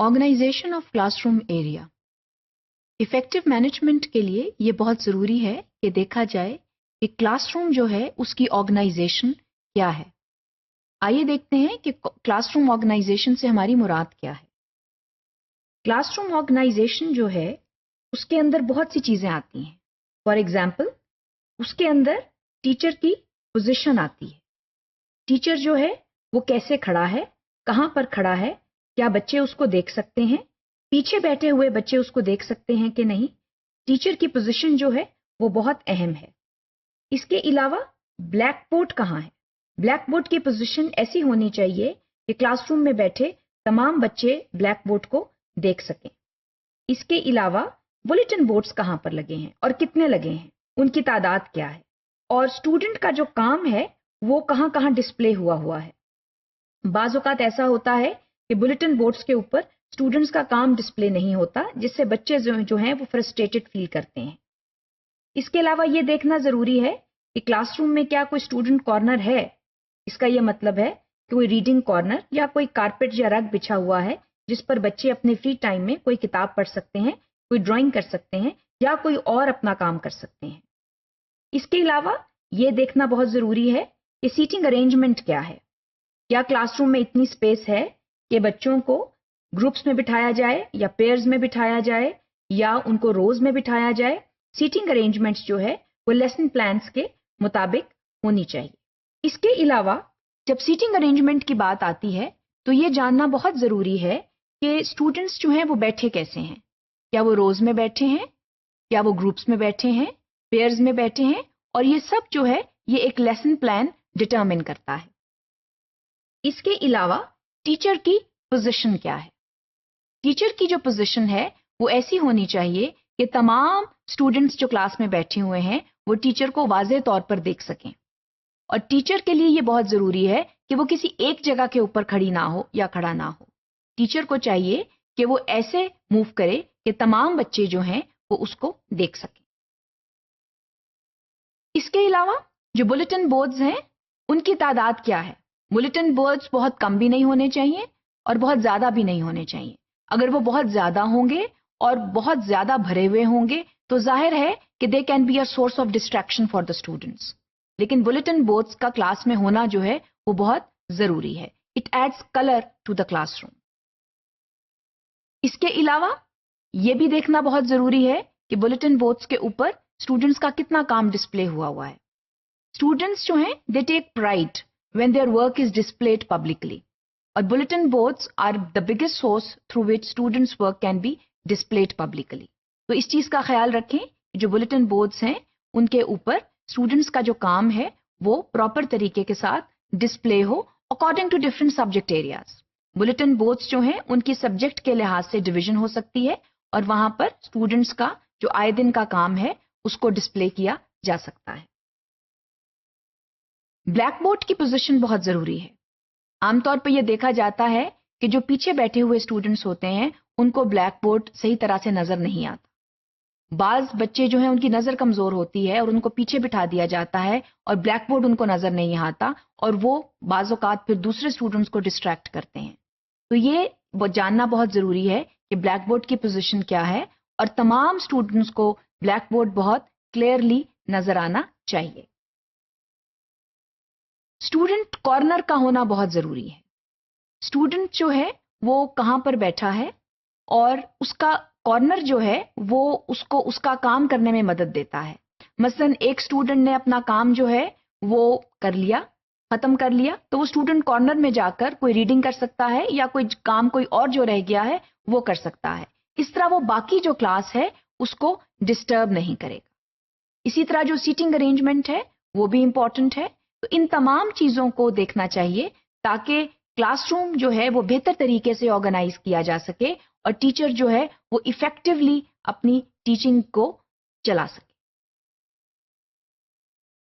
Organization of classroom area. Effective management کے لیے یہ بہت ضروری ہے کہ دیکھا جائے کہ کلاس روم جو ہے اس کی آرگنائزیشن کیا ہے. آئیے دیکھتے ہیں کہ کلاس روم آرگنائزیشن سے ہماری مراد کیا ہے. کلاس روم آرگنائزیشن جو ہے اس کے اندر بہت سی چیزیں آتی ہیں. فار ایگزامپل اس کے اندر ٹیچر کی پوزیشن آتی ہے. ٹیچر جو ہے وہ کیسے کھڑا ہے، کہاں پر کھڑا ہے، کیا بچے اس کو دیکھ سکتے ہیں، پیچھے بیٹھے ہوئے بچے اس کو دیکھ سکتے ہیں کہ نہیں. ٹیچر کی پوزیشن جو ہے وہ بہت اہم ہے. اس کے علاوہ بلیک بورڈ کہاں ہے. بلیک بورڈ کی پوزیشن ایسی ہونی چاہیے کہ کلاس روم میں بیٹھے تمام بچے بلیک بورڈ کو دیکھ سکیں. اس کے علاوہ بلیٹن بورڈز کہاں پر لگے ہیں اور کتنے لگے ہیں، ان کی تعداد کیا ہے، اور اسٹوڈنٹ کا جو کام ہے وہ کہاں کہاں ڈسپلے ہوا ہے. بعض اوقات ایسا ہوتا ہے کہ بلیٹن بورڈز کے اوپر اسٹوڈنٹس کا کام ڈسپلے نہیں ہوتا، جس سے بچے جو ہیں وہ فرسٹریٹڈ فیل کرتے ہیں. اس کے علاوہ یہ دیکھنا ضروری ہے کہ کلاس روم میں کیا کوئی اسٹوڈنٹ کارنر ہے. اس کا یہ مطلب ہے کہ کوئی ریڈنگ کارنر یا کوئی کارپیٹ یا رگ بچھا ہوا ہے جس پر بچے اپنے فری ٹائم میں کوئی کتاب پڑھ سکتے ہیں، کوئی ڈرائنگ کر سکتے ہیں یا کوئی اور اپنا کام کر سکتے ہیں. اس کے علاوہ یہ دیکھنا بہت ضروری ہے کہ سیٹنگ ارینجمنٹ کیا ہے. کیا کلاس روم میں اتنی اسپیس ہے کہ بچوں کو گروپس میں بٹھایا جائے یا پیئرز میں بٹھایا جائے یا ان کو روز میں بٹھایا جائے. سیٹنگ ارینجمنٹس جو ہے وہ لیسن پلانس کے مطابق ہونی چاہیے. اس کے علاوہ جب سیٹنگ ارینجمنٹ کی بات آتی ہے تو یہ جاننا بہت ضروری ہے کہ اسٹوڈنٹس جو ہیں وہ بیٹھے کیسے ہیں. کیا وہ روز میں بیٹھے ہیں، کیا وہ گروپس میں بیٹھے ہیں، پیئرز میں بیٹھے ہیں، اور یہ سب جو ہے یہ ایک لیسن پلان ڈٹرمن کرتا ہے. اس کے علاوہ ٹیچر کی پوزیشن کیا ہے. ٹیچر کی جو پوزیشن ہے وہ ایسی ہونی چاہیے کہ تمام اسٹوڈنٹس جو کلاس میں بیٹھے ہوئے ہیں وہ ٹیچر کو واضح طور پر دیکھ سکیں. اور ٹیچر کے لیے یہ بہت ضروری ہے کہ وہ کسی ایک جگہ کے اوپر کھڑی نہ ہو یا کھڑا نہ ہو. ٹیچر کو چاہیے کہ وہ ایسے موو کرے کہ تمام بچے جو ہیں وہ اس کو دیکھ سکیں. اس کے علاوہ جو بلیٹن بورڈز ہیں ان کی تعداد کیا ہے. بلیٹن بورڈز بہت کم بھی نہیں ہونے چاہیے اور بہت زیادہ بھی نہیں ہونے چاہیے. اگر وہ بہت زیادہ ہوں گے اور بہت زیادہ بھرے ہوئے ہوں گے تو ظاہر ہے کہ they can be a source of distraction for the students. لیکن بلیٹن بورڈز کا کلاس میں ہونا جو ہے وہ بہت ضروری ہے. It adds colour to the classroom. اس کے علاوہ یہ بھی دیکھنا بہت ضروری ہے کہ بلیٹن بورڈز کے اوپر اسٹوڈنٹس کا کتنا کام ڈسپلے ہوا ہے. اسٹوڈنٹس جو ہیں they take pride when their work is displayed publicly. اور bulletin boards are the biggest source through which students' work can be displayed publicly. تو اس چیز کا خیال رکھیں کہ جو bulletin boards ہیں ان کے اوپر students کا جو کام ہے وہ پراپر طریقے کے ساتھ display who according to different subject areas. bulletin boards جو ہیں ان کی سبجیکٹ کے لحاظ سے ڈویژن ہو سکتی ہے اور وہاں پر اسٹوڈنٹس کا جو آئے دن کا کام ہے اس کو ڈسپلے کیا جا سکتا ہے. بلیک بورڈ کی پوزیشن بہت ضروری ہے. عام طور پہ یہ دیکھا جاتا ہے کہ جو پیچھے بیٹھے ہوئے اسٹوڈنٹس ہوتے ہیں ان کو بلیک بورڈ صحیح طرح سے نظر نہیں آتا. بعض بچے جو ہیں ان کی نظر کمزور ہوتی ہے اور ان کو پیچھے بٹھا دیا جاتا ہے اور بلیک بورڈ ان کو نظر نہیں آتا اور وہ بعض اوقات پھر دوسرے اسٹوڈنٹس کو ڈسٹریکٹ کرتے ہیں. تو یہ جاننا بہت ضروری ہے کہ بلیک بورڈ کی پوزیشن کیا ہے اور تمام اسٹوڈنٹس کو بلیک بورڈ بہت کلیئرلی نظر آنا چاہیے. اسٹوڈنٹ کارنر کا ہونا بہت ضروری ہے. اسٹوڈنٹ جو ہے وہ کہاں پر بیٹھا ہے اور اس کا کارنر جو ہے وہ اس کو اس کا کام کرنے میں مدد دیتا ہے. مثلا ایک اسٹوڈنٹ نے اپنا کام جو ہے وہ کر لیا، ختم کر لیا، تو وہ اسٹوڈنٹ کارنر میں جا کر کوئی ریڈنگ کر سکتا ہے یا کوئی کام کوئی اور جو رہ گیا ہے وہ کر سکتا ہے. اس طرح وہ باقی جو کلاس ہے اس کو ڈسٹرب نہیں کرے گا. اسی طرح جو سیٹنگ ارینجمنٹ ہے وہ بھی امپورٹنٹ ہے. تو ان تمام چیزوں کو دیکھنا چاہیے تاکہ کلاس روم جو ہے وہ بہتر طریقے سے آرگنائز کیا جا سکے اور ٹیچر جو ہے وہ ایفیکٹولی اپنی ٹیچنگ کو چلا سکے.